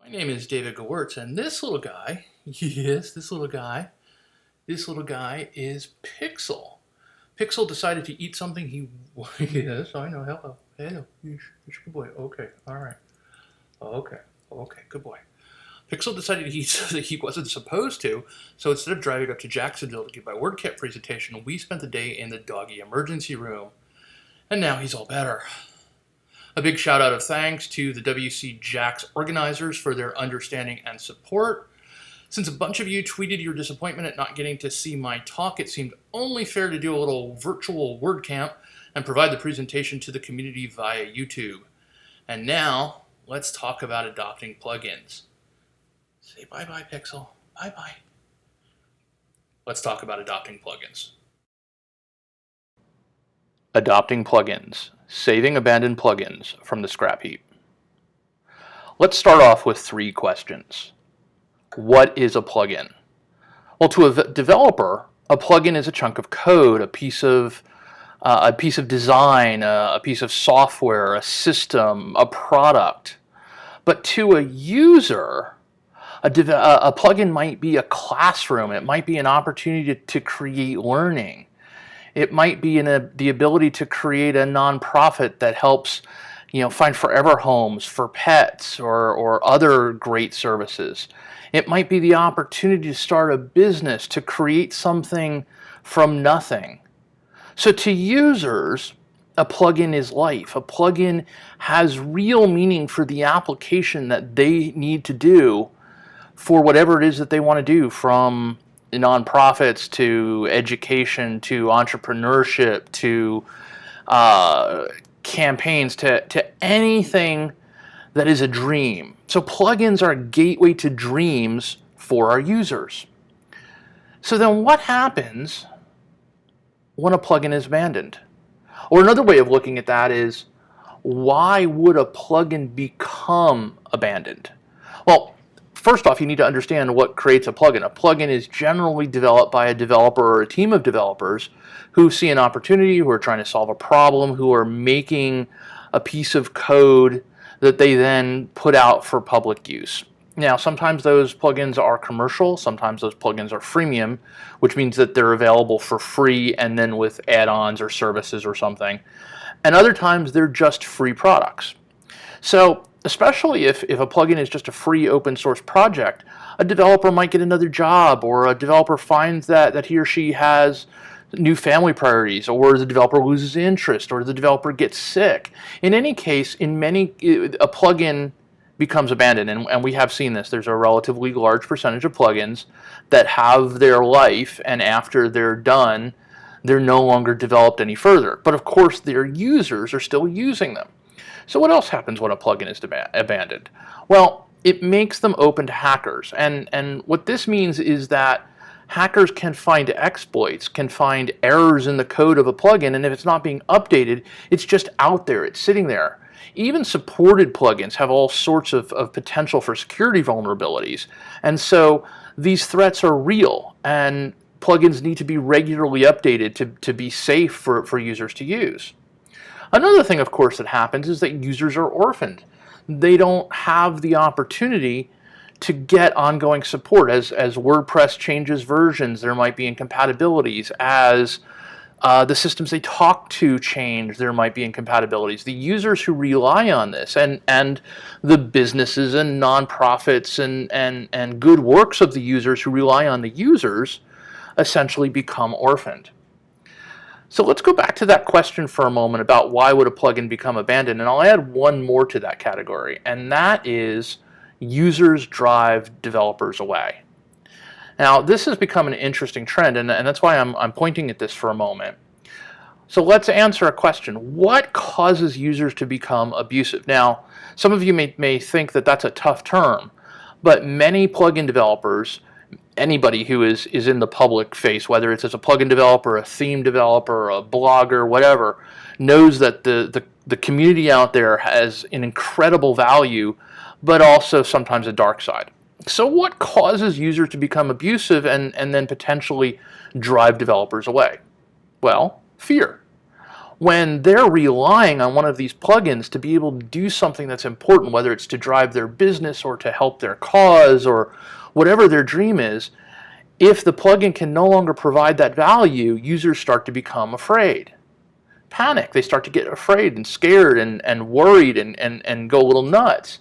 My name is David Gewirtz, and this little guy, yes, this little guy is Pixel. Pixel decided to eat something yes, I know, hello, you're a good boy, okay, all right, okay, good boy. Pixel decided to eat something he wasn't supposed to, so instead of driving up to Jacksonville to give my WordCamp presentation, we spent the day in the doggy emergency room, and now he's all better. A big shout out of thanks to the WC Jax organizers for their understanding and support. Since a bunch of you tweeted your disappointment at not getting to see my talk, it seemed only fair to do a little virtual WordCamp and provide the presentation to the community via YouTube. And now, let's talk about adopting plugins. Say bye-bye, Pixel. Bye-bye. Let's talk about adopting plugins. Adopting plugins. Saving abandoned plugins from the scrap heap. Let's start off with 3 questions. What is a plugin? Well, to a developer, a plugin is a chunk of code, a piece of design, a piece of software, a system, a product. But to a user, a plugin might be a classroom. It might be an opportunity to create learning. It might be the ability to create a nonprofit that helps, find forever homes for pets or other great services. It might be the opportunity to start a business, to create something from nothing. So to users, a plugin is life. A plugin has real meaning for the application that they need to do for whatever it is that they want to do, from nonprofits to education to entrepreneurship to campaigns to anything that is a dream. So plugins are a gateway to dreams for our users. So then what happens when a plugin is abandoned? Or another way of looking at that is, why would a plugin become abandoned? Well, first off, you need to understand what creates a plugin. A plugin is generally developed by a developer or a team of developers who see an opportunity, who are trying to solve a problem, who are making a piece of code that they then put out for public use. Now, sometimes those plugins are commercial, sometimes those plugins are freemium, which means that they're available for free and then with add-ons or services or something. And other times they're just free products. So especially if a plugin is just a free open source project, a developer might get another job, or a developer finds that he or she has new family priorities, or the developer loses interest, or the developer gets sick. In any case, a plugin becomes abandoned, and we have seen this. There's a relatively large percentage of plugins that have their life, and after they're done, they're no longer developed any further. But of course, their users are still using them. So what else happens when a plugin is abandoned? Well, it makes them open to hackers. And what this means is that hackers can find exploits, can find errors in the code of a plugin, and if it's not being updated, it's just out there, it's sitting there. Even supported plugins have all sorts of potential for security vulnerabilities. And so these threats are real, and plugins need to be regularly updated to be safe for users to use. Another thing, of course, that happens is that users are orphaned. They don't have the opportunity to get ongoing support. As WordPress changes versions, there might be incompatibilities. As the systems they talk to change, there might be incompatibilities. The users who rely on this, and the businesses and nonprofits and good works of the users who rely on the users, essentially become orphaned. So let's go back to that question for a moment about why would a plugin become abandoned, and I'll add one more to that category, and that is users drive developers away. Now, this has become an interesting trend, and that's why I'm pointing at this for a moment. So let's answer a question. What causes users to become abusive? Now, some of you may think that that's a tough term, but many plugin developers, anybody who is in the public face, whether it's as a plugin developer, a theme developer, a blogger, whatever, knows that the community out there has an incredible value, but also sometimes a dark side. So what causes users to become abusive and then potentially drive developers away? Well, fear. when they're relying on one of these plugins to be able to do something that's important, whether it's to drive their business or to help their cause or whatever their dream is, if the plugin can no longer provide that value, users start to become afraid. Panic. They start to get afraid and scared and worried and go a little nuts.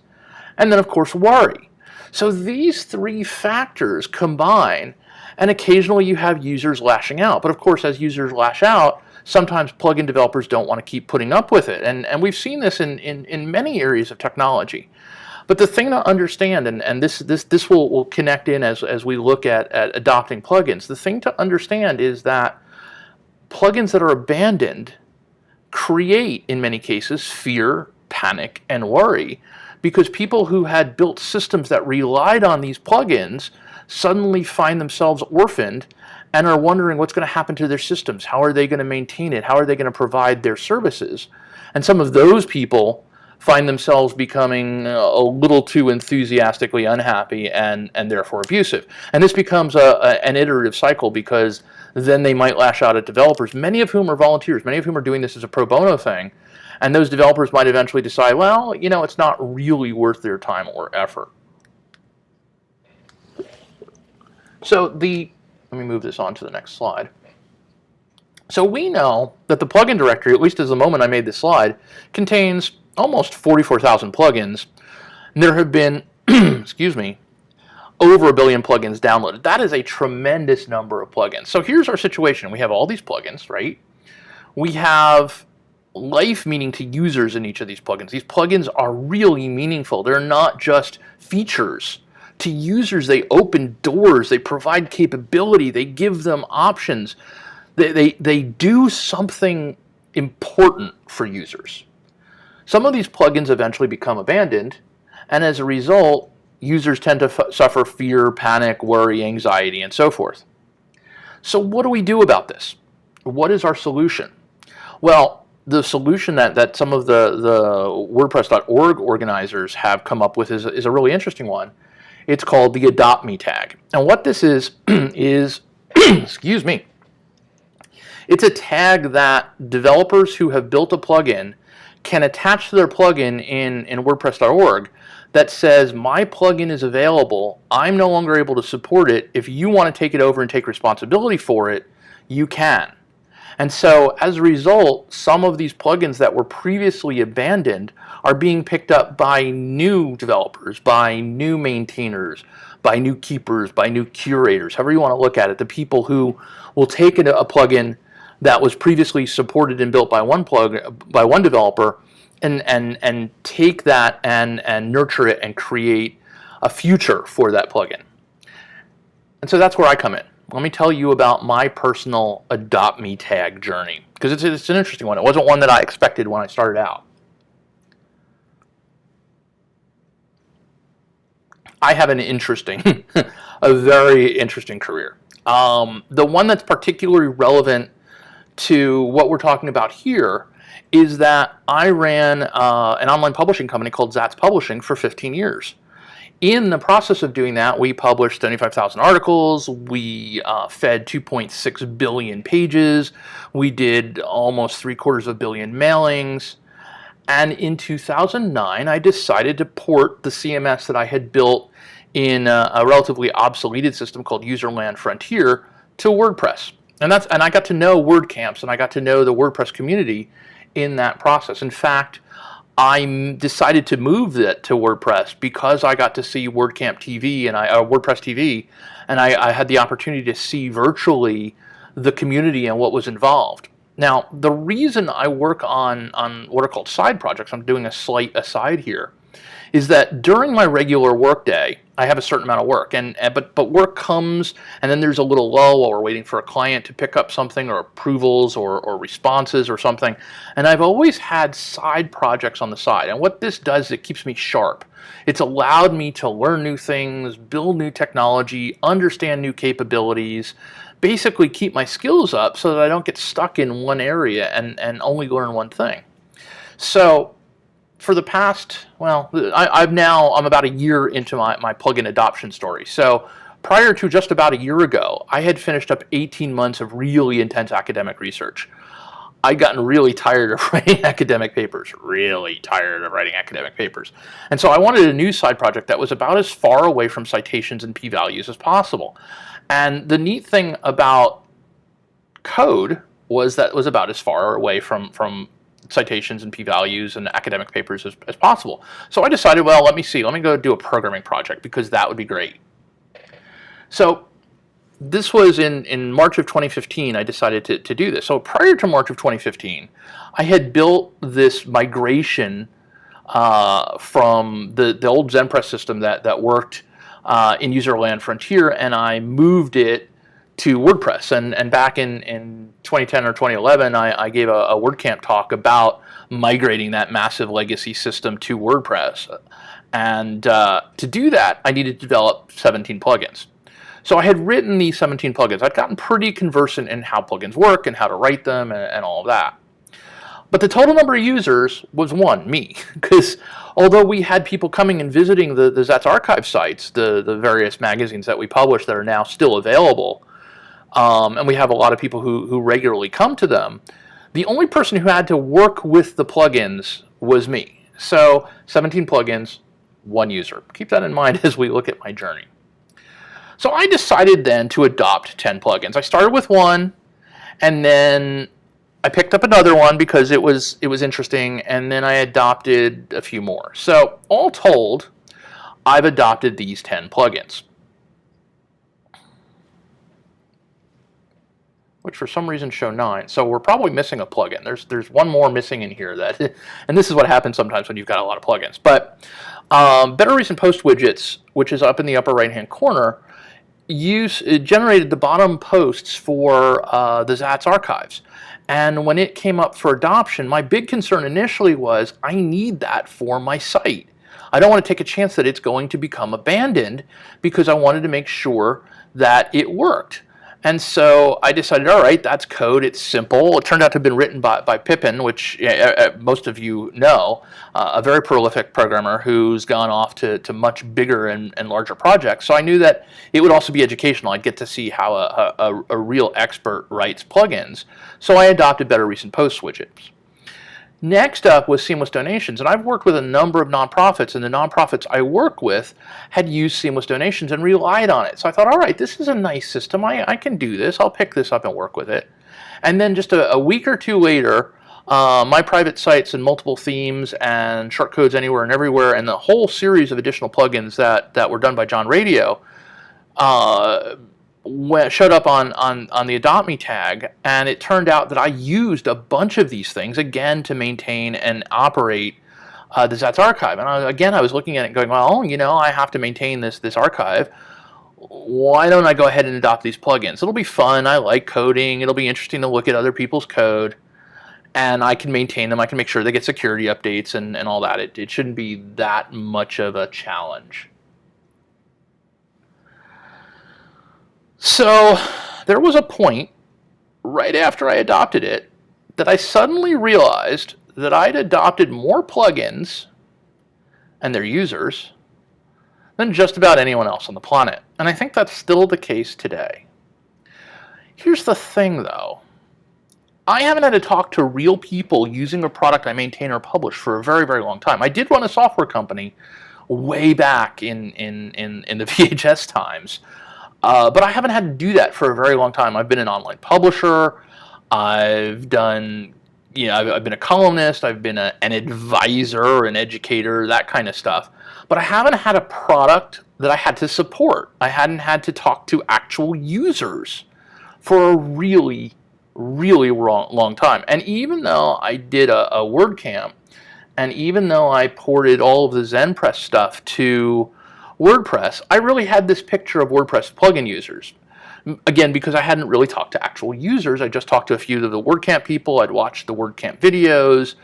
And then, of course, worry. So these three factors combine, and occasionally you have users lashing out. But of course, as users lash out, sometimes plugin developers don't want to keep putting up with it. And we've seen this in many areas of technology. But the thing to understand, and this will connect in as we look at adopting plugins, the thing to understand is that plugins that are abandoned create, in many cases, fear, panic, and worry, because people who had built systems that relied on these plugins suddenly find themselves orphaned and are wondering what's going to happen to their systems. How are they going to maintain it? How are they going to provide their services? And some of those people find themselves becoming a little too enthusiastically unhappy and therefore abusive. And this becomes an iterative cycle, because then they might lash out at developers, many of whom are volunteers, many of whom are doing this as a pro bono thing. And those developers might eventually decide, well, it's not really worth their time or effort. So let me move this on to the next slide. So we know that the plugin directory, at least as the moment I made this slide, contains almost 44,000 plugins. And there have been, excuse me, over 1 billion plugins downloaded. That is a tremendous number of plugins. So here's our situation. We have all these plugins, right? We have life meaning to users in each of these plugins. These plugins are really meaningful. They're not just features. To users, they open doors, they provide capability, they give them options. They do something important for users. Some of these plugins eventually become abandoned, and as a result, users tend to suffer fear, panic, worry, anxiety, and so forth. So what do we do about this? What is our solution? Well, the solution that some of the WordPress.org organizers have come up with is a really interesting one. It's called the Adopt Me tag. And what this is, excuse me, it's a tag that developers who have built a plugin can attach to their plugin in WordPress.org that says, my plugin is available, I'm no longer able to support it, if you want to take it over and take responsibility for it, you can. And so as a result, some of these plugins that were previously abandoned are being picked up by new developers, by new maintainers, by new keepers, by new curators, however you want to look at it, the people who will take a plugin that was previously supported and built by one developer and take that and nurture it and create a future for that plugin. And so that's where I come in. Let me tell you about my personal Adopt Me tag journey, because it's an interesting one. It wasn't one that I expected when I started out. I have an interesting, a very interesting career. The one that's particularly relevant to what we're talking about here is that I ran an online publishing company called Zatz Publishing for 15 years. In the process of doing that, we published 75,000 articles, we fed 2.6 billion pages, we did almost 750 million mailings, and in 2009 I decided to port the CMS that I had built in a relatively obsoleted system called Userland Frontier to WordPress. And I got to know WordCamps, and I got to know the WordPress community in that process. In fact, I decided to move it to WordPress because I got to see WordCamp TV and WordPress TV, and I had the opportunity to see virtually the community and what was involved. Now, the reason I work on what are called side projects, I'm doing a slight aside here, is that during my regular workday, I have a certain amount of work, but work comes, and then there's a little lull while we're waiting for a client to pick up something, or approvals, or responses, or something. And I've always had side projects on the side. And what this does is it keeps me sharp. It's allowed me to learn new things, build new technology, understand new capabilities, basically keep my skills up so that I don't get stuck in one area and only learn one thing. So for the past, well, I'm about a year into my plugin adoption story. So prior to just about a year ago, I had finished up 18 months of really intense academic research. I'd gotten really tired of writing academic papers, really tired of writing academic papers. And so I wanted a new side project that was about as far away from citations and p-values as possible. And the neat thing about code was that it was about as far away from citations and p-values and academic papers as possible. So I decided, well, let me go do a programming project because that would be great. So this was in March of 2015, I decided to do this. So prior to March of 2015, I had built this migration from the old ZenPress system that worked in Userland Frontier, and I moved it to WordPress. And back in 2010 or 2011, I gave a WordCamp talk about migrating that massive legacy system to WordPress. And to do that, I needed to develop 17 plugins. So I had written these 17 plugins. I'd gotten pretty conversant in how plugins work and how to write them and all of that. But the total number of users was one, me. Because although we had people coming and visiting the Zats archive sites, the various magazines that we publish that are now still available, and we have a lot of people who regularly come to them, the only person who had to work with the plugins was me. So 17 plugins, one user. Keep that in mind as we look at my journey. So I decided then to adopt 10 plugins. I started with one, and then I picked up another one because it was interesting, and then I adopted a few more. So all told, I've adopted these 10 plugins, which for some reason show 9. So we're probably missing a plugin. There's one more missing in here that, and this is what happens sometimes when you've got a lot of plugins. But Better Recent Post widgets, which is up in the upper right-hand corner, it generated the bottom posts for the Zats archives. And when it came up for adoption, my big concern initially was I need that for my site. I don't want to take a chance that it's going to become abandoned because I wanted to make sure that it worked. And so I decided, all right, that's code. It's simple. It turned out to have been written by Pippin, which most of you know, a very prolific programmer who's gone off to much bigger and larger projects. So I knew that it would also be educational. I'd get to see how a real expert writes plugins. So I adopted Better Recent Post widgets. Next up was seamless donations, and I've worked with a number of nonprofits, and the nonprofits I work with had used seamless donations and relied on it. So I thought, all right, this is a nice system. I can do this. I'll pick this up and work with it. And then just a week or two later, my private sites and multiple themes and shortcodes anywhere and everywhere, and the whole series of additional plugins that were done by John Radio showed up on the Adopt Me tag, and it turned out that I used a bunch of these things, again, to maintain and operate the Zats archive. And I was looking at it going, well, I have to maintain this archive. Why don't I go ahead and adopt these plugins? It'll be fun. I like coding. It'll be interesting to look at other people's code, and I can maintain them. I can make sure they get security updates and all that. It shouldn't be that much of a challenge. So there was a point right after I adopted it that I suddenly realized that I'd adopted more plugins and their users than just about anyone else on the planet. And I think that's still the case today. Here's the thing, though. I haven't had to talk to real people using a product I maintain or publish for a very, very long time. I did run a software company way back in the VHS times. But I haven't had to do that for a very long time. I've been an online publisher. I've done, I've been a columnist. I've been an advisor, an educator, that kind of stuff. But I haven't had a product that I had to support. I hadn't had to talk to actual users for a really, really long time. And even though I did a WordCamp, and even though I ported all of the ZenPress stuff to WordPress, I really had this picture of WordPress plugin users. Again, because I hadn't really talked to actual users. I just talked to a few of the WordCamp people. I'd watched the WordCamp videos.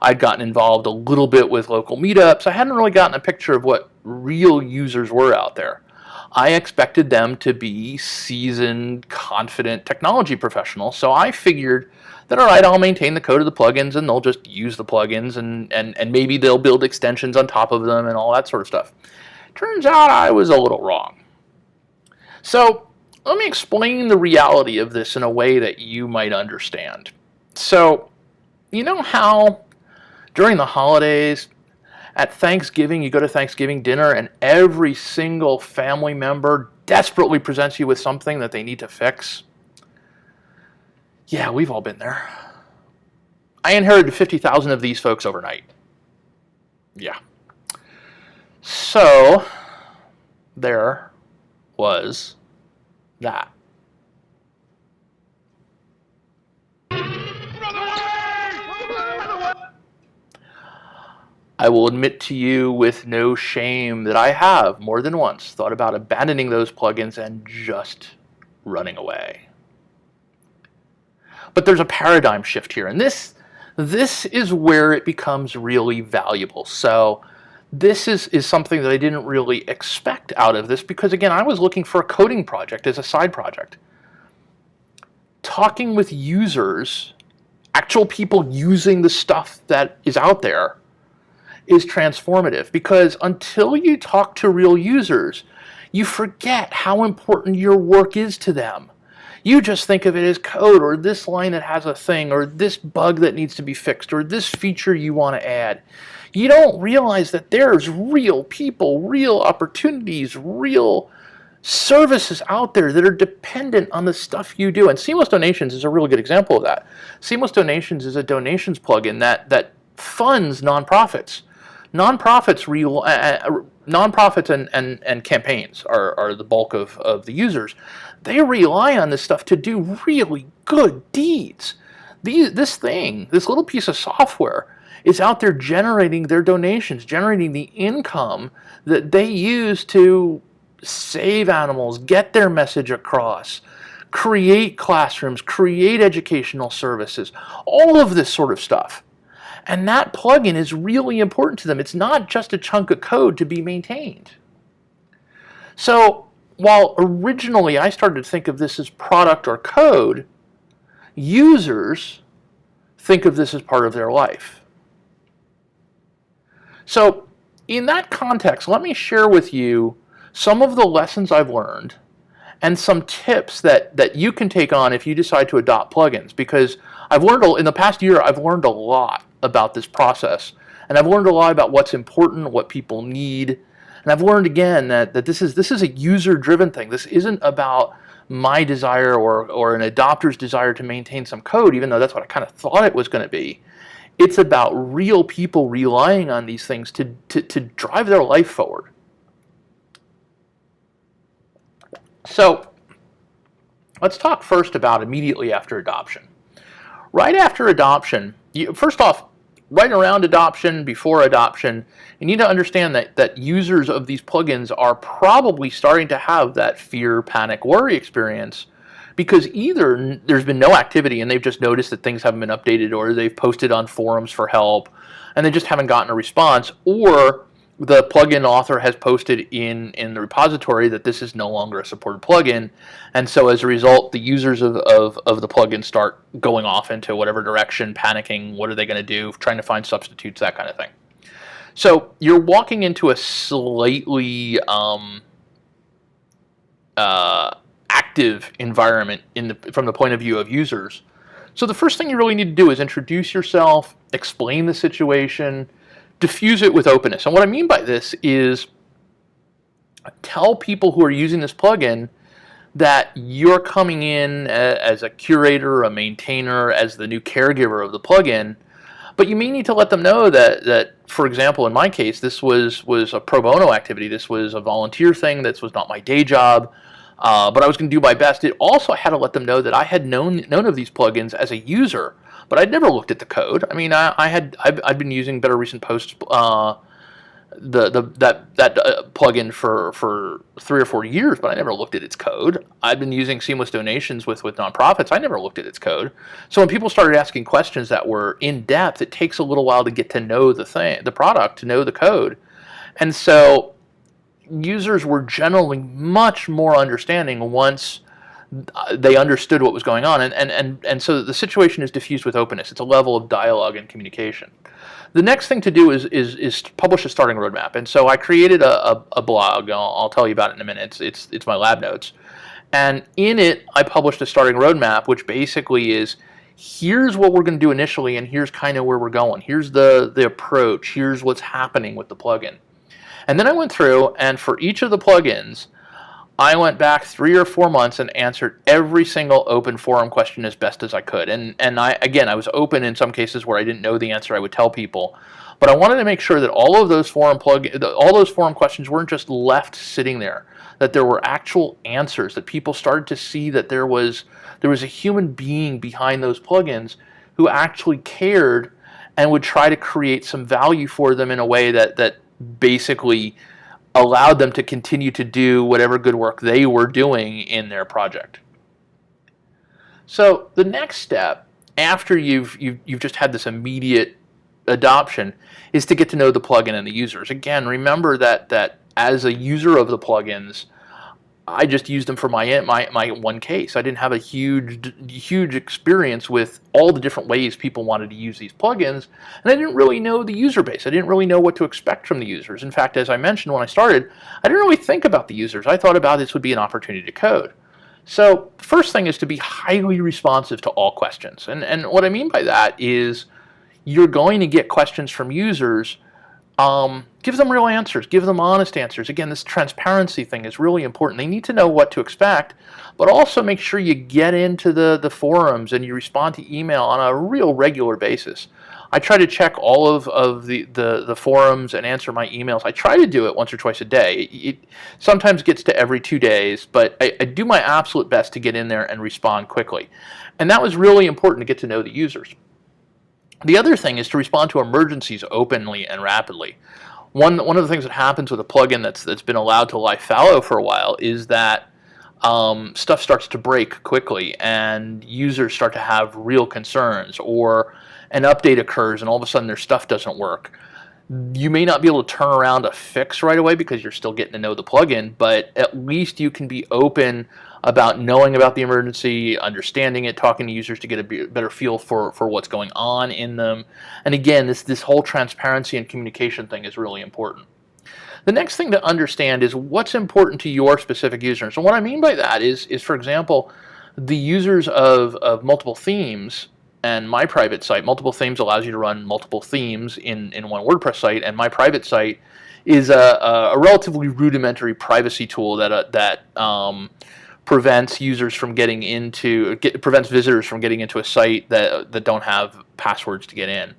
I'd gotten involved a little bit with local meetups. I hadn't really gotten a picture of what real users were out there. I expected them to be seasoned, confident technology professionals. So I figured that, all right, I'll maintain the code of the plugins and they'll just use the plugins and maybe they'll build extensions on top of them and all that sort of stuff. Turns out I was a little wrong. So let me explain the reality of this in a way that you might understand. So, you know how during the holidays, at Thanksgiving, you go to Thanksgiving dinner and every single family member desperately presents you with something that they need to fix? Yeah, we've all been there. I inherited 50,000 of these folks overnight. Yeah. So, there was that. I will admit to you with no shame that I have more than once thought about abandoning those plugins and just running away. But there's a paradigm shift here, and this is where it becomes really valuable. So this is something that I didn't really expect out of this, because again, I was looking for a coding project as a side project. Talking with users, actual people using the stuff that is out there, is transformative, because until you talk to real users, you forget how important your work is to them. You just think of it as code, or this line that has a thing, or this bug that needs to be fixed, or this feature you want to add. You don't realize that there's real people, real opportunities, real services out there that are dependent on the stuff you do. And Seamless Donations is a really good example of that. Seamless Donations is a donations plugin that funds nonprofits. Nonprofits and campaigns are the bulk of the users. They rely on this stuff to do really good deeds. This little piece of software is out there generating their donations, generating the income that they use to save animals, get their message across, create classrooms, create educational services, all of this sort of stuff. And that plugin is really important to them. It's not just a chunk of code to be maintained. So while originally I started to think of this as product or code, users think of this as part of their life. So in that context, let me share with you some of the lessons I've learned and some tips that you can take on if you decide to adopt plugins, because I've learned in the past year, I've learned a lot about this process, and I've learned a lot about what's important, what people need, and I've learned again that this is a user-driven thing. This isn't about my desire or an adopter's desire to maintain some code, even though that's what I kind of thought it was going to be. It's about real people relying on these things to drive their life forward. So let's talk first about immediately after adoption. Right after adoption, first off, right around adoption, before adoption, you need to understand that users of these plugins are probably starting to have that fear, panic, worry experience, because either there's been no activity and they've just noticed that things haven't been updated, or they've posted on forums for help and they just haven't gotten a response, or the plugin author has posted in the repository that this is no longer a supported plugin, and so as a result, the users of the plugin start going off into whatever direction, panicking, what are they going to do, trying to find substitutes, that kind of thing. So you're walking into a slightly active environment from the point of view of users. So the first thing you really need to do is introduce yourself, explain the situation, diffuse it with openness. And what I mean by this is tell people who are using this plugin that you're coming in as a curator, a maintainer, as the new caregiver of the plugin, but you may need to let them know that for example, in my case, this was a pro bono activity. This was a volunteer thing. This was not my day job, but I was going to do my best. It also had to let them know that I had known of these plugins as a user, but I'd never looked at the code. I mean, I'd been using Better Recent Posts, that plugin for 3 or 4 years, but I never looked at its code. I'd been using Seamless Donations with nonprofits. I never looked at its code. So when people started asking questions that were in depth, it takes a little while to get to know the product, to know the code, and so users were generally much more understanding once they understood what was going on, and so the situation is diffused with openness. It's a level of dialogue and communication. The next thing to do is publish a starting roadmap, and so I created a blog. I'll tell you about it in a minute. It's my lab notes, and in it I published a starting roadmap, which basically is, here's what we're going to do initially, and here's kind of where we're going. Here's the approach. Here's what's happening with the plugin. And then I went through, and for each of the plugins, I went back 3 or 4 months and answered every single open forum question as best as I could. And I was open in some cases where I didn't know the answer. I would tell people, but I wanted to make sure that all of those forum questions weren't just left sitting there. That there were actual answers. That people started to see that there was a human being behind those plugins who actually cared and would try to create some value for them in a way that basically allowed them to continue to do whatever good work they were doing in their project. So the next step, after you've just had this immediate adoption, is to get to know the plugin and the users. Again, remember that as a user of the plugins, I just used them for my one case. I didn't have a huge experience with all the different ways people wanted to use these plugins, and I didn't really know the user base. I didn't really know what to expect from the users. In fact, as I mentioned when I started, I didn't really think about the users. I thought about this would be an opportunity to code. So the first thing is to be highly responsive to all questions. And what I mean by that is you're going to get questions from users. Give them real answers. Give them honest answers. Again, this transparency thing is really important. They need to know what to expect, but also make sure you get into the forums and you respond to email on a real regular basis. I try to check all of the forums and answer my emails. I try to do it once or twice a day. It sometimes gets to every 2 days, but I do my absolute best to get in there and respond quickly. And that was really important to get to know the users. The other thing is to respond to emergencies openly and rapidly. One of the things that happens with a plugin that's been allowed to lie fallow for a while is that stuff starts to break quickly and users start to have real concerns, or an update occurs and all of a sudden their stuff doesn't work. You may not be able to turn around a fix right away because you're still getting to know the plugin, but at least you can be open about knowing about the emergency, understanding it, talking to users to get a better feel for what's going on in them. And again, this whole transparency and communication thing is really important. The next thing to understand is what's important to your specific users. And what I mean by that is for example, the users of multiple themes. And my private site, multiple themes allows you to run multiple themes in one WordPress site, and my private site is a relatively rudimentary privacy tool that prevents visitors from getting into a site that don't have passwords to get in.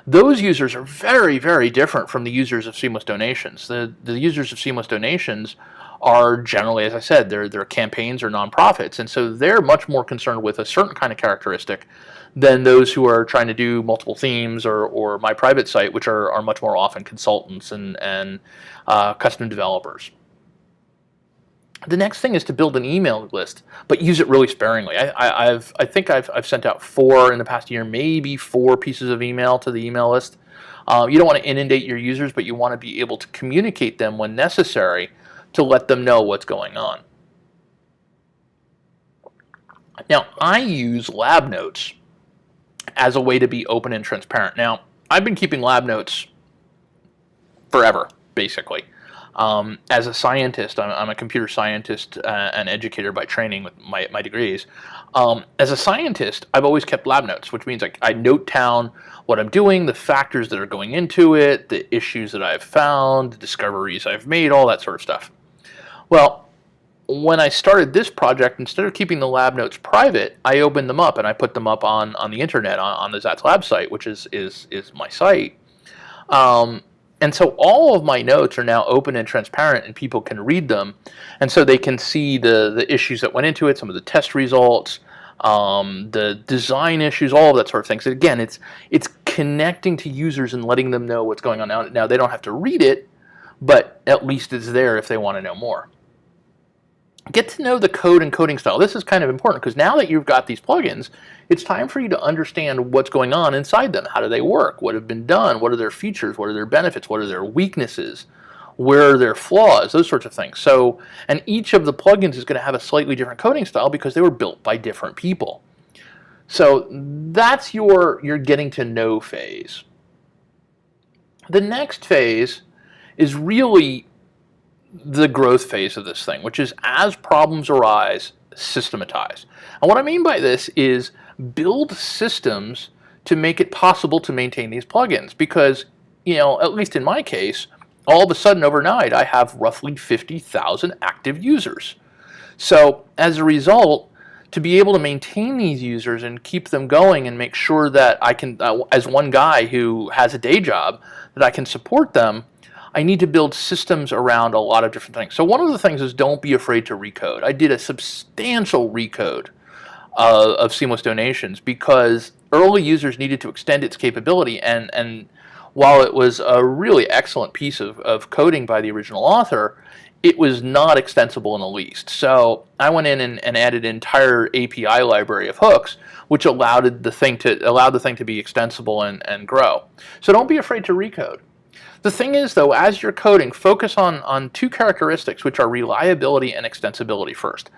Those users are very, very different from the users of Seamless Donations. The users of Seamless Donations are generally, as I said, they're campaigns or nonprofits, and so they're much more concerned with a certain kind of characteristic than those who are trying to do multiple themes or my private site, which are much more often consultants and custom developers. The next thing is to build an email list, but use it really sparingly. I think I've sent out 4 in the past year, maybe 4 pieces of email to the email list. You don't want to inundate your users, but you want to be able to communicate them when necessary to let them know what's going on. Now, I use lab notes as a way to be open and transparent. Now, I've been keeping lab notes forever, basically. As a scientist, I'm a computer scientist and educator by training with my degrees. As a scientist, I've always kept lab notes, which means I note down what I'm doing, the factors that are going into it, the issues that I've found, the discoveries I've made, all that sort of stuff. Well, when I started this project, instead of keeping the lab notes private, I opened them up and I put them up on the internet, on the Zatz Lab site, which is my site. And so all of my notes are now open and transparent, and people can read them, and so they can see the issues that went into it, some of the test results, the design issues, all of that sort of thing. So again, it's connecting to users and letting them know what's going on. Now they don't have to read it, but at least it's there if they want to know more. Get to know the code and coding style. This is kind of important because now that you've got these plugins, it's time for you to understand what's going on inside them. How do they work? What have been done? What are their features? What are their benefits? What are their weaknesses? Where are their flaws? Those sorts of things. So, and each of the plugins is going to have a slightly different coding style because they were built by different people. So that's your getting to know phase. The next phase is really the growth phase of this thing, which is as problems arise, systematize. And what I mean by this is build systems to make it possible to maintain these plugins, because, at least in my case, all of a sudden overnight I have roughly 50,000 active users. So as a result, to be able to maintain these users and keep them going and make sure that I can, as one guy who has a day job, that I can support them, I need to build systems around a lot of different things. So one of the things is, don't be afraid to recode. I did a substantial recode of seamless donations because early users needed to extend its capability, and while it was a really excellent piece of coding by the original author, it was not extensible in the least. So I went in and added an entire API library of hooks, which allowed the thing to be extensible and grow. So don't be afraid to recode. The thing is, though, as you're coding, focus on two characteristics, which are reliability and extensibility first.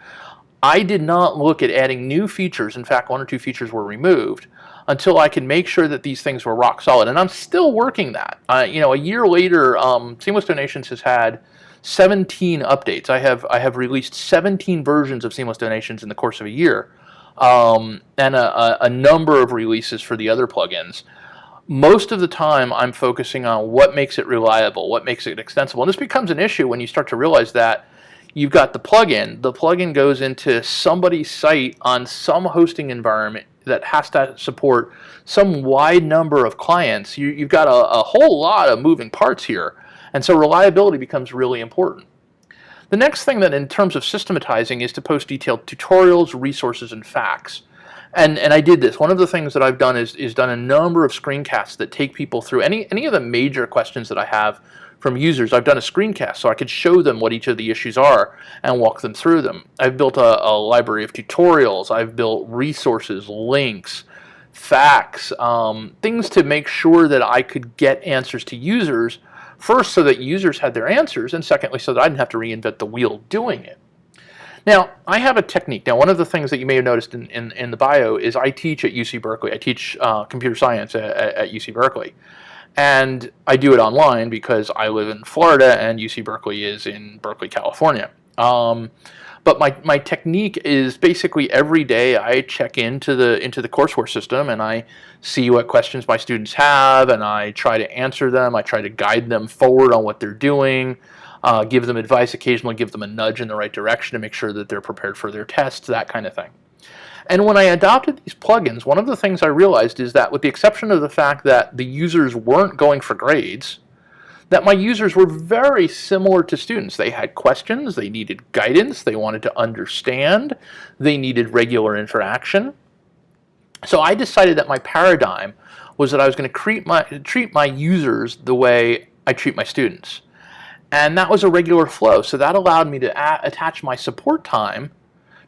I did not look at adding new features. In fact, one or two features were removed until I could make sure that these things were rock solid. And I'm still working that. A year later, Seamless Donations has had 17 updates. I have released 17 versions of Seamless Donations in the course of a year, and a number of releases for the other plugins. Most of the time, I'm focusing on what makes it reliable, what makes it extensible. And this becomes an issue when you start to realize that you've got the plugin. The plugin goes into somebody's site on some hosting environment that has to support some wide number of clients. You've got a whole lot of moving parts here. And so reliability becomes really important. The next thing that in terms of systematizing is to post detailed tutorials, resources, and facts. And I did this. One of the things that I've done is done a number of screencasts that take people through any of the major questions that I have from users. I've done a screencast so I could show them what each of the issues are and walk them through them. I've built a library of tutorials. I've built resources, links, facts, things to make sure that I could get answers to users. First, so that users had their answers, and secondly, so that I didn't have to reinvent the wheel doing it. Now, I have a technique. Now, one of the things that you may have noticed in the bio is I teach at UC Berkeley. I teach computer science at UC Berkeley. And I do it online because I live in Florida and UC Berkeley is in Berkeley, California. But my technique is basically every day I check into the courseware system and I see what questions my students have and I try to answer them. I try to guide them forward on what they're doing, give them advice, occasionally give them a nudge in the right direction to make sure that they're prepared for their tests, that kind of thing. And when I adopted these plugins, one of the things I realized is that with the exception of the fact that the users weren't going for grades, that my users were very similar to students. They had questions, they needed guidance, they wanted to understand, they needed regular interaction. So I decided that my paradigm was that I was going to treat my users the way I treat my students. And that was a regular flow. So that allowed me to attach my support time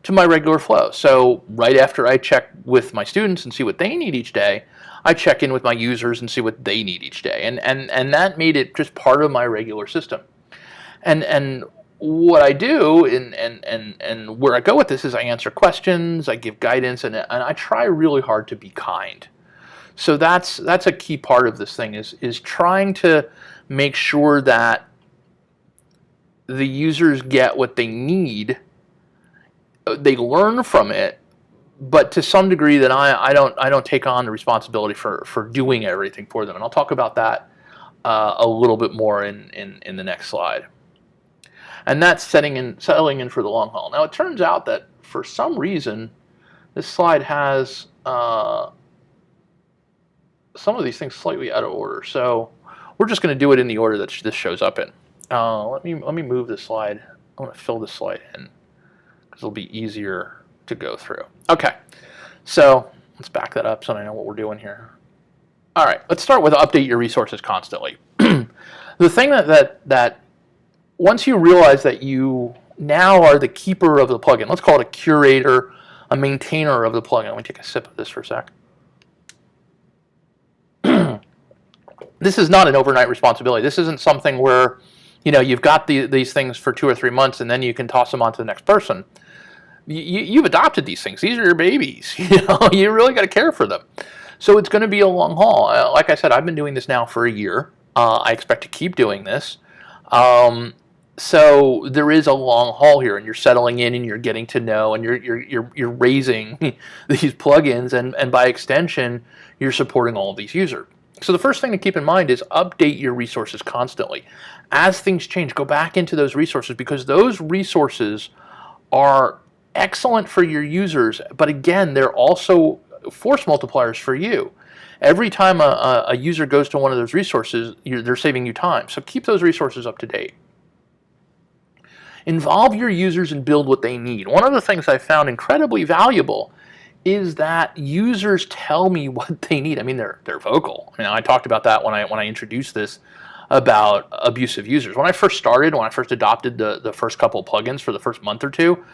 to my regular flow. So right after I check with my students and see what they need each day, I check in with my users and see what they need each day. And that made it just part of my regular system. And what I do and where I go with this is I answer questions, I give guidance, and I try really hard to be kind. So that's a key part of this thing is trying to make sure that the users get what they need, they learn from it, but to some degree that I don't take on the responsibility for doing everything for them. And I'll talk about that a little bit more in the next slide. And that's settling in for the long haul. Now it turns out that for some reason this slide has some of these things slightly out of order. So we're just going to do it in the order that this shows up in. Let me move this slide. I want to fill this slide in because it'll be easier to go through. Okay, so let's back that up so I know what we're doing here. All right, let's start with update your resources constantly. The thing that once you realize that you now are the keeper of the plugin, let's call it a curator, a maintainer of the plugin. Let me take a sip of this for a sec. This is not an overnight responsibility. This isn't something where you've got these things for 2 or 3 months and then you can toss them on to the next person. You've adopted these things. These are your babies. You really got to care for them. So it's going to be a long haul. Like I said, I've been doing this now for a year. I expect to keep doing this. So there is a long haul here, and you're settling in, and you're getting to know, and you're raising these plugins, and by extension, you're supporting all of these users. So the first thing to keep in mind is update your resources constantly. As things change, go back into those resources, because those resources are excellent for your users, but again, they're also force multipliers for you. Every time a user goes to one of those resources, they're saving you time. So keep those resources up to date. Involve your users and build what they need. One of the things I found incredibly valuable is that users tell me what they need. I mean, they're vocal. I talked about that when I introduced this about abusive users. When I first adopted the first couple of plugins for the first month or two,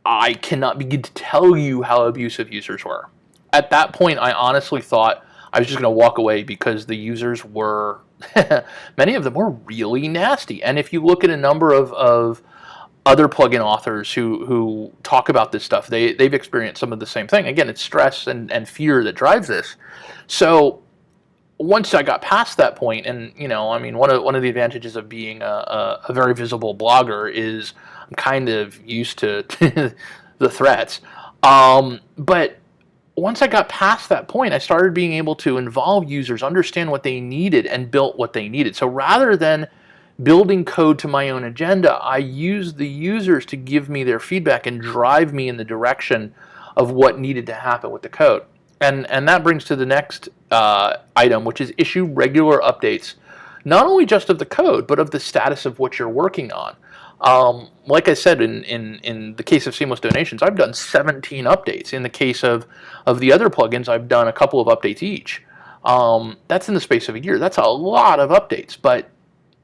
I cannot begin to tell you how abusive users were. At that point, I honestly thought I was just going to walk away, because the users were, many of them were really nasty. And if you look at a number of other plugin authors who talk about this stuff, they've experienced some of the same thing. Again, it's stress and fear that drives this. So once I got past that point, and one of the advantages of being a very visible blogger is I'm kind of used to the threats. But once I got past that point, I started being able to involve users, understand what they needed, and built what they needed. So rather than building code to my own agenda, I used the users to give me their feedback and drive me in the direction of what needed to happen with the code. And that brings to the next item, which is issue regular updates, not only just of the code, but of the status of what you're working on. Like I said, in the case of Seamless Donations, I've done 17 updates. In the case of the other plugins, I've done a couple of updates each. That's in the space of a year. That's a lot of updates, but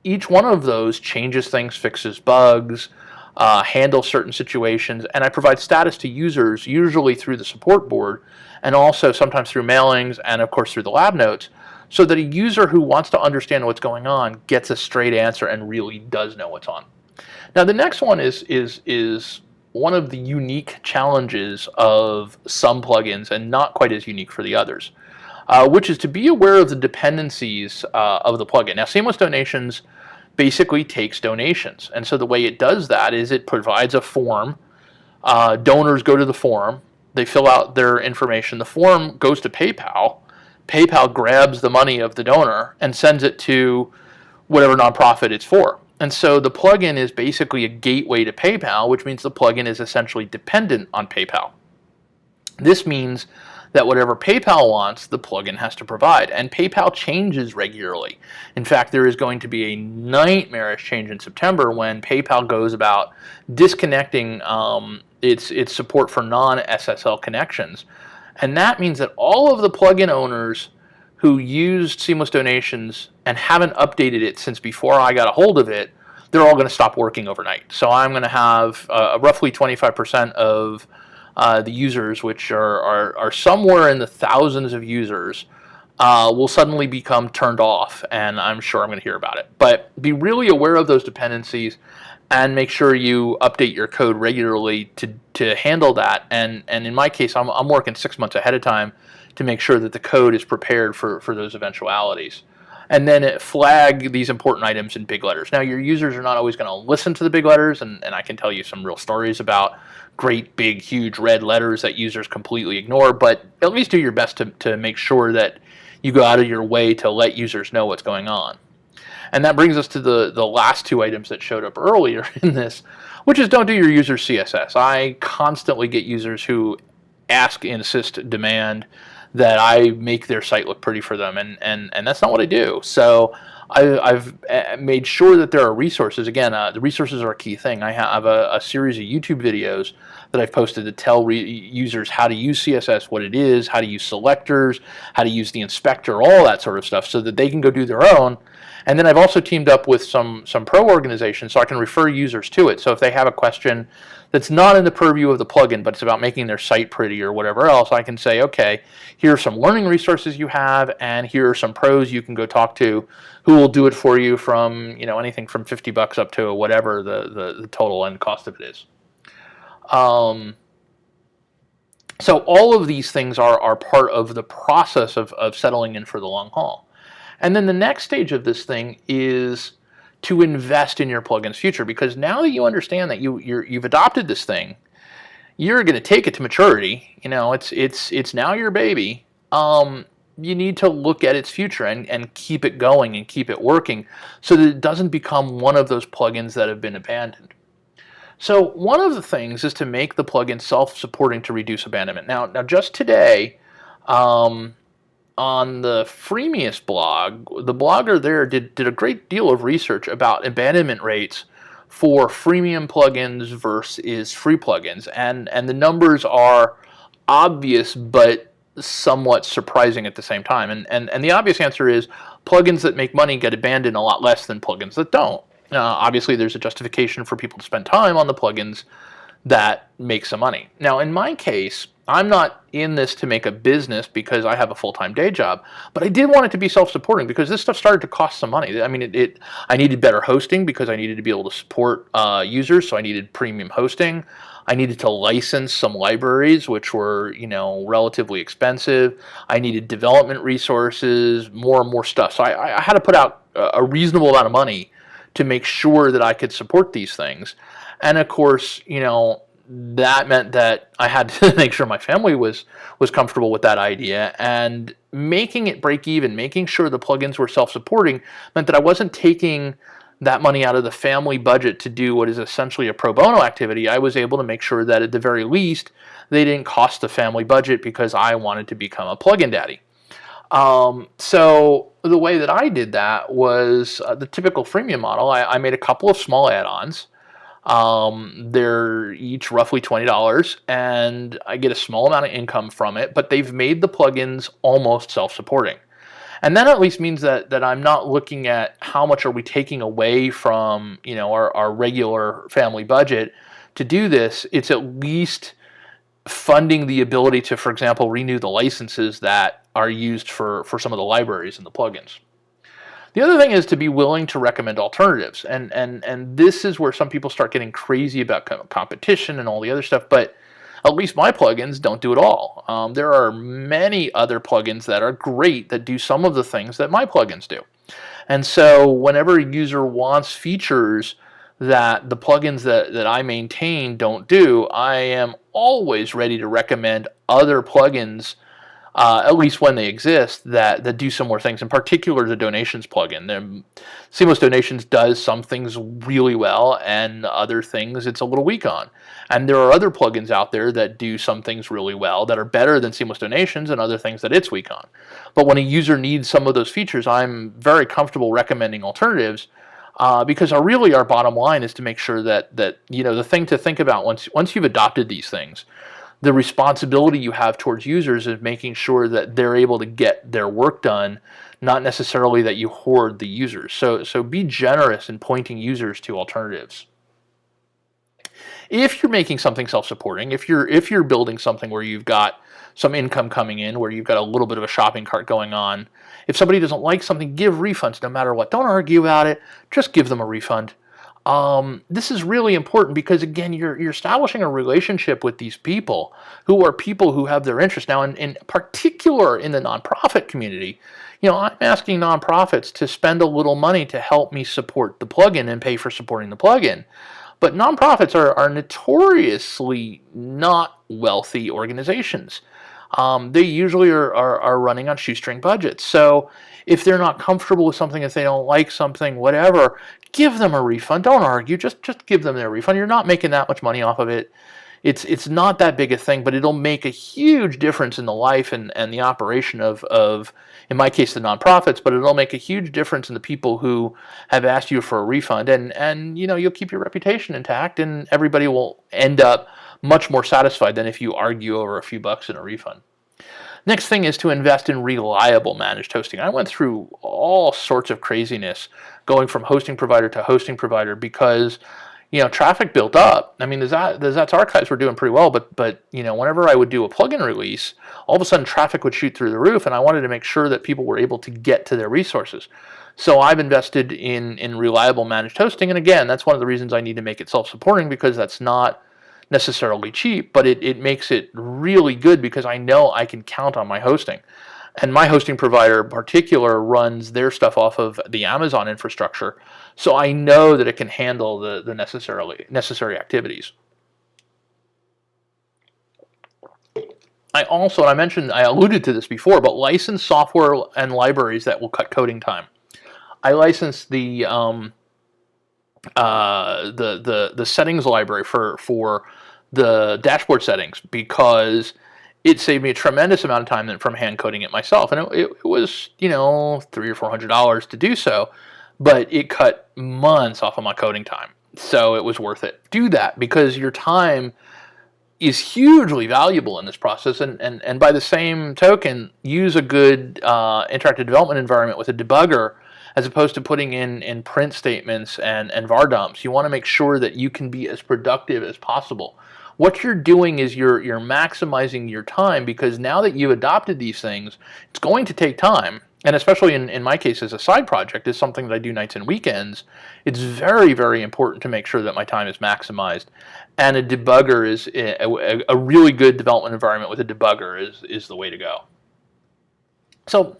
each one of those changes things, fixes bugs, handles certain situations, and I provide status to users, usually through the support board, and also sometimes through mailings, and of course through the lab notes, so that a user who wants to understand what's going on gets a straight answer and really does know what's on. Now the next one is one of the unique challenges of some plugins, and not quite as unique for the others, which is to be aware of the dependencies of the plugin. Now Seamless Donations basically takes donations, and so the way it does that is it provides a form. Donors go to the form, they fill out their information, the form goes to PayPal, PayPal grabs the money of the donor and sends it to whatever nonprofit it's for. And so the plugin is basically a gateway to PayPal, which means the plugin is essentially dependent on PayPal. This means that whatever PayPal wants, the plugin has to provide. And PayPal changes regularly. In fact, there is going to be a nightmarish change in September when PayPal goes about disconnecting its support for non-SSL connections. And that means that all of the plugin owners who used Seamless Donations and haven't updated it since before I got a hold of it, they're all going to stop working overnight. So I'm going to have roughly 25% of the users, which are somewhere in the thousands of users, will suddenly become turned off, and I'm sure I'm going to hear about it. But be really aware of those dependencies and make sure you update your code regularly to handle that. And in my case, I'm working 6 months ahead of time to make sure that the code is prepared for those eventualities. And then flag these important items in big letters. Now, your users are not always going to listen to the big letters, and I can tell you some real stories about great, big, huge red letters that users completely ignore, but at least do your best to make sure that you go out of your way to let users know what's going on. And that brings us to the last two items that showed up earlier in this, which is don't do your users CSS. I constantly get users who ask, insist, demand that I make their site look pretty for them, and that's not what I do. So I've made sure that there are resources. Again, the resources are a key thing. I have a series of YouTube videos that I've posted to tell users how to use CSS, what it is, how to use selectors, how to use the inspector, all that sort of stuff, so that they can go do their own. And then I've also teamed up with some pro organizations so I can refer users to it. So if they have a question that's not in the purview of the plugin, but it's about making their site pretty or whatever else, I can say, okay, here are some learning resources you have, and here are some pros you can go talk to who will do it for you from, anything from $50 up to whatever the total end cost of it is. So all of these things are part of the process of settling in for the long haul. And then the next stage of this thing is to invest in your plugin's future, because now that you understand that you've adopted this thing, you're going to take it to maturity. It's now your baby. You need to look at its future and keep it going and keep it working so that it doesn't become one of those plugins that have been abandoned. So one of the things is to make the plugin self-supporting to reduce abandonment. Now just today, on the Freemius blog, the blogger there did a great deal of research about abandonment rates for freemium plugins versus free plugins, and the numbers are obvious but somewhat surprising at the same time. And the obvious answer is plugins that make money get abandoned a lot less than plugins that don't. Obviously, there's a justification for people to spend time on the plugins that make some money. Now, in my case, I'm not in this to make a business because I have a full-time day job, but I did want it to be self-supporting because this stuff started to cost some money. I mean, I needed better hosting because I needed to be able to support users, so I needed premium hosting. I needed to license some libraries, which were, relatively expensive. I needed development resources, more and more stuff. So I had to put out a reasonable amount of money to make sure that I could support these things. And of course, that meant that I had to make sure my family was comfortable with that idea, and making it break even, making sure the plugins were self-supporting, meant that I wasn't taking that money out of the family budget to do what is essentially a pro bono activity. I was able to make sure that at the very least they didn't cost the family budget because I wanted to become a plugin daddy. So the way that I did that was the typical freemium model. I made a couple of small add-ons. They're each roughly $20, and I get a small amount of income from it, but they've made the plugins almost self-supporting. And that at least means that I'm not looking at how much are we taking away from, our regular family budget to do this. It's at least funding the ability to, for example, renew the licenses that are used for some of the libraries and the plugins. The other thing is to be willing to recommend alternatives, and this is where some people start getting crazy about competition and all the other stuff, but at least my plugins don't do it all. There are many other plugins that are great that do some of the things that my plugins do. And so whenever a user wants features that the plugins that I maintain don't do, I am always ready to recommend other plugins, at least when they exist, that do some more things. In particular, the donations plugin. Seamless Donations does some things really well, and other things it's a little weak on. And there are other plugins out there that do some things really well, that are better than Seamless Donations, and other things that it's weak on. But when a user needs some of those features, I'm very comfortable recommending alternatives, because our bottom line is to make sure that the thing to think about once you've adopted these things, the responsibility you have towards users is making sure that they're able to get their work done, not necessarily that you hoard the users. So be generous in pointing users to alternatives. If you're making something self-supporting, if you're building something where you've got some income coming in, where you've got a little bit of a shopping cart going on, if somebody doesn't like something, give refunds no matter what. Don't argue about it. Just give them a refund. This is really important because, again, you're establishing a relationship with these people who have their interests. Now, in particular in the nonprofit community, I'm asking nonprofits to spend a little money to help me support the plugin and pay for supporting the plugin. But nonprofits are notoriously not wealthy organizations. They usually are running on shoestring budgets. So if they're not comfortable with something, if they don't like something, whatever, give them a refund. Don't argue. Just give them their refund. You're not making that much money off of it. It's not that big a thing, but it'll make a huge difference in the life and the operation of, in my case, the nonprofits, but it'll make a huge difference in the people who have asked you for a refund. And you'll keep your reputation intact, and everybody will end up much more satisfied than if you argue over a few bucks in a refund. Next thing is to invest in reliable managed hosting. I went through all sorts of craziness going from hosting provider to hosting provider because traffic built up. I mean, the Zatz archives were doing pretty well, but whenever I would do a plugin release, all of a sudden traffic would shoot through the roof, and I wanted to make sure that people were able to get to their resources. So I've invested in reliable managed hosting, and again, that's one of the reasons I need to make it self-supporting, because that's not necessarily cheap, but it makes it really good because I know I can count on my hosting. And my hosting provider in particular runs their stuff off of the Amazon infrastructure, so I know that it can handle the necessary activities. I also, and I alluded to this before, but license software and libraries that will cut coding time. I license the settings library for the dashboard settings because it saved me a tremendous amount of time from hand coding it myself, and it was $300 or $400 to do so, but it cut months off of my coding time, so it was worth it. Do that because your time is hugely valuable in this process, and by the same token, use a good interactive development environment with a debugger as opposed to putting in print statements and var dumps. You want to make sure that you can be as productive as possible. What you're doing is you're maximizing your time, because now that you've adopted these things, it's going to take time. And especially in my case, as a side project, is something that I do nights and weekends, it's very, very important to make sure that my time is maximized. And a debugger is a really good development environment with a debugger is the way to go. So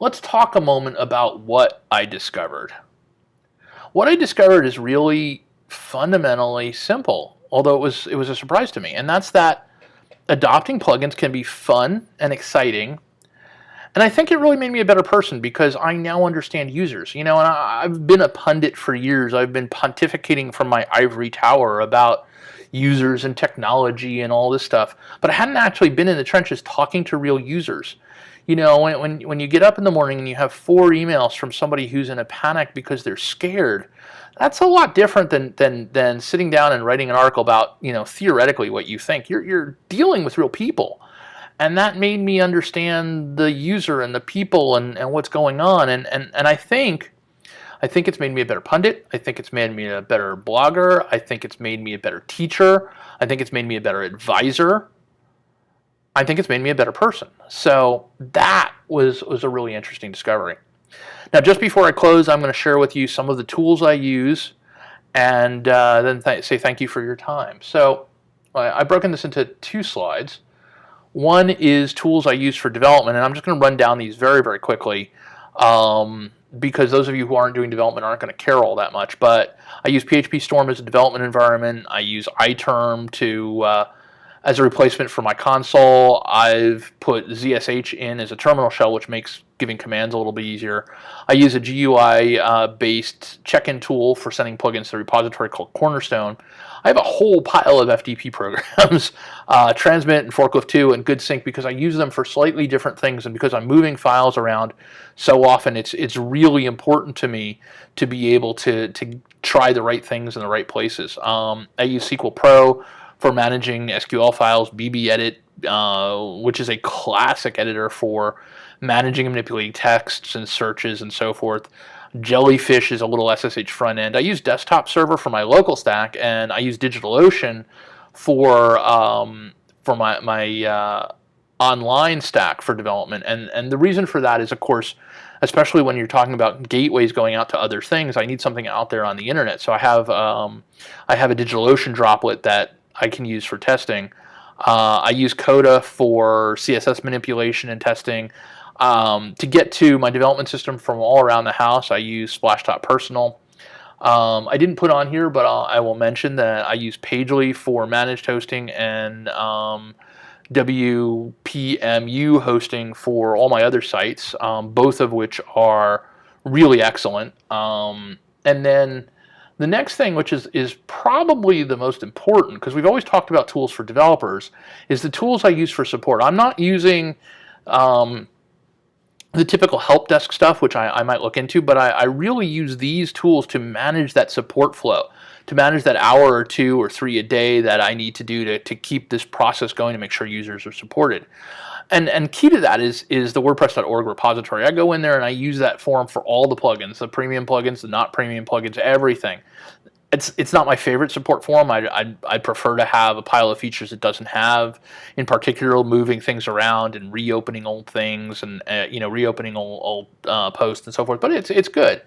let's talk a moment about what I discovered. What I discovered is really fundamentally simple, although it was a surprise to me, and that's that adopting plugins can be fun and exciting. And I think it really made me a better person because I now understand users. And I've been a pundit for years. I've been pontificating from my ivory tower about users and technology and all this stuff, but I hadn't actually been in the trenches talking to real users. When you get up in the morning and you have 4 emails from somebody who's in a panic because they're scared, that's a lot different than sitting down and writing an article about theoretically what you think. You're dealing with real people. And that made me understand the user and the people and what's going on. And I think it's made me a better pundit. I think it's made me a better blogger. I think it's made me a better teacher. I think it's made me a better advisor. I think it's made me a better person. So that was a really interesting discovery. Now, just before I close, I'm going to share with you some of the tools I use and then say thank you for your time. So I've broken this into 2 slides. One is tools I use for development, and I'm just going to run down these very, very quickly because those of you who aren't doing development aren't going to care all that much. But I use PHP Storm as a development environment. I use iTerm as a replacement for my console. I've put ZSH in as a terminal shell, which makes giving commands a little bit easier. I use a GUI-based check-in tool for sending plugins to the repository called Cornerstone. I have a whole pile of FTP programs, Transmit and Forklift 2 and GoodSync, because I use them for slightly different things, and because I'm moving files around so often, it's really important to me to be able to try the right things in the right places. I use SQL Pro for managing SQL files, BBEdit, which is a classic editor for managing and manipulating texts and searches and so forth. Jellyfish is a little SSH front end. I use Desktop Server for my local stack, and I use DigitalOcean for my online stack for development. And the reason for that is, of course, especially when you're talking about gateways going out to other things, I need something out there on the internet. So I have a DigitalOcean droplet that I can use for testing. I use Coda for CSS manipulation and testing. To get to my development system from all around the house, I use Splashtop-Personal. I didn't put on here, but I will mention that I use Pagely for managed hosting and WPMU hosting for all my other sites, both of which are really excellent. And then the next thing, which is probably the most important, because we've always talked about tools for developers, is the tools I use for support. I'm not using the typical help desk stuff, which I might look into, but I really use these tools to manage that support flow, to manage that hour or 2 or 3 a day that I need to do to keep this process going to make sure users are supported. And key to that is the WordPress.org repository. I go in there and I use that forum for all the plugins, the premium plugins, the not premium plugins, everything. It's not my favorite support forum. I'd prefer to have a pile of features it doesn't have, in particular moving things around and reopening old things and reopening old posts and so forth. But it's good.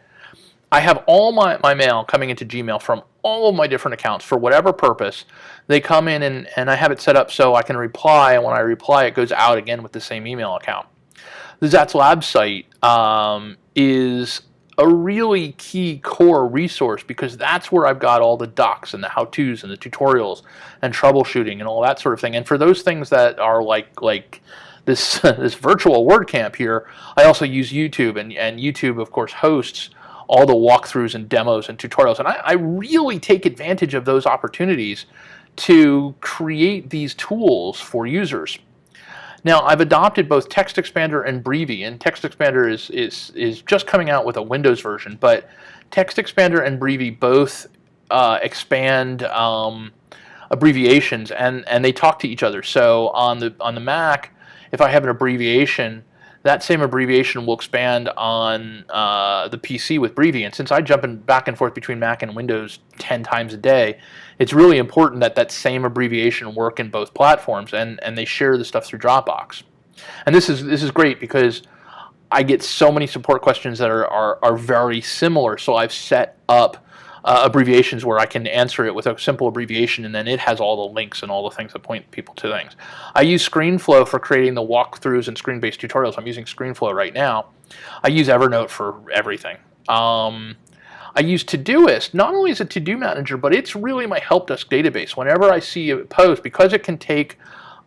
I have all my mail coming into Gmail from all of my different accounts for whatever purpose. They come in and I have it set up so I can reply, and when I reply it goes out again with the same email account. the Zats Lab site is a really key core resource, because that's where I've got all the docs and the how-tos and the tutorials and troubleshooting and all that sort of thing. And for those things that are like this this virtual WordCamp here, I also use YouTube, and YouTube, of course, hosts all the walkthroughs and demos and tutorials. And I really take advantage of those opportunities to create these tools for users. Now, I've adopted both Text Expander and Breevy, and Text Expander is just coming out with a Windows version, but Text Expander and Breevy both expand abbreviations, and they talk to each other. So on the Mac, if I have an abbreviation, that same abbreviation will expand on the PC with Breevy. And since I jump back and forth between Mac and Windows 10 times a day, it's really important that that same abbreviation work in both platforms, and they share the stuff through Dropbox. And this is great, because I get so many support questions that are very similar. So I've set up abbreviations where I can answer it with a simple abbreviation, and then it has all the links and all the things that point people to things. I use ScreenFlow for creating the walkthroughs and screen-based tutorials. I'm using ScreenFlow right now. I use Evernote for everything. I use Todoist. Not only is it to-do manager, but it's really my help desk database. Whenever I see a post, because it can take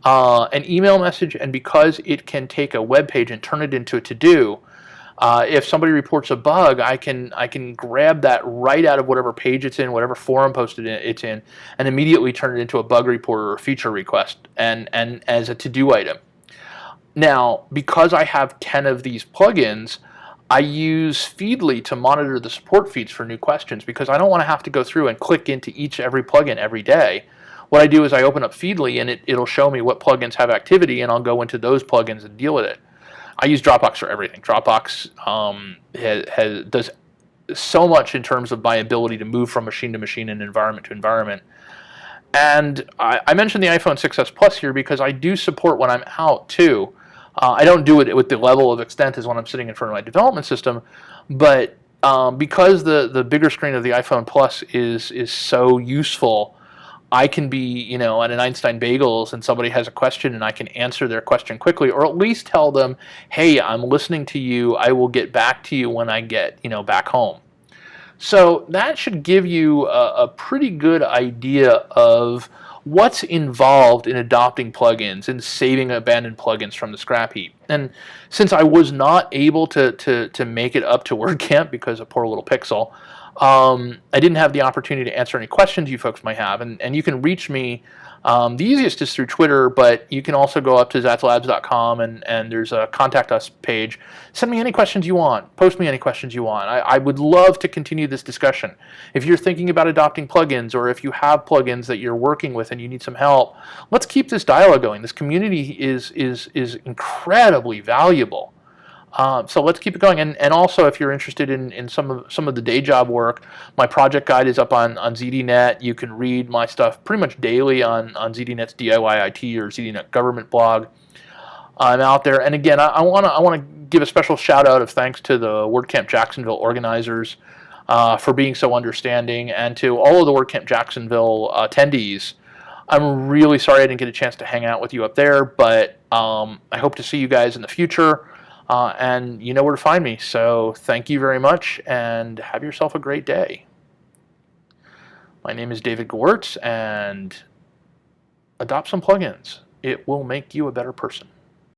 an email message, and because it can take a web page and turn it into a to-do, if somebody reports a bug, I can grab that right out of whatever page it's in, whatever forum posted it's in, and immediately turn it into a bug report or a feature request, and as a to-do item. Now, because I have 10 of these plugins, I use Feedly to monitor the support feeds for new questions, because I don't want to have to go through and click into every plugin every day. What I do is I open up Feedly, and it'll show me what plugins have activity, and I'll go into those plugins and deal with it. I use Dropbox for everything. Dropbox does so much in terms of my ability to move from machine to machine and environment to environment. And I mentioned the iPhone 6s Plus here because I do support when I'm out too. I don't do it with the level of extent as when I'm sitting in front of my development system, but because the bigger screen of the iPhone Plus is so useful, I can be, at an Einstein Bagels and somebody has a question, and I can answer their question quickly, or at least tell them, hey, I'm listening to you. I will get back to you when I get, back home. So that should give you a pretty good idea of what's involved in adopting plugins and saving abandoned plugins from the scrap heap. And since I was not able to make it up to WordCamp because of poor little Pixel, I didn't have the opportunity to answer any questions you folks might have, and you can reach me. The easiest is through Twitter, but you can also go up to zatslabs.com, and there's a contact us page. Send me any questions you want. Post me any questions you want. I would love to continue this discussion. If you're thinking about adopting plugins, or if you have plugins that you're working with and you need some help, let's keep this dialogue going. This community is incredibly valuable. So let's keep it going. And also, if you're interested in some of the day job work, my project guide is up on ZDNet. You can read my stuff pretty much daily on ZDNet's DIY IT or ZDNet government blog. I'm out there. And again, I want to give a special shout out of thanks to the WordCamp Jacksonville organizers for being so understanding, and to all of the WordCamp Jacksonville attendees. I'm really sorry I didn't get a chance to hang out with you up there, but I hope to see you guys in the future. And you know where to find me. So thank you very much, and have yourself a great day. My name is David Gewirtz, and adopt some plugins. It will make you a better person.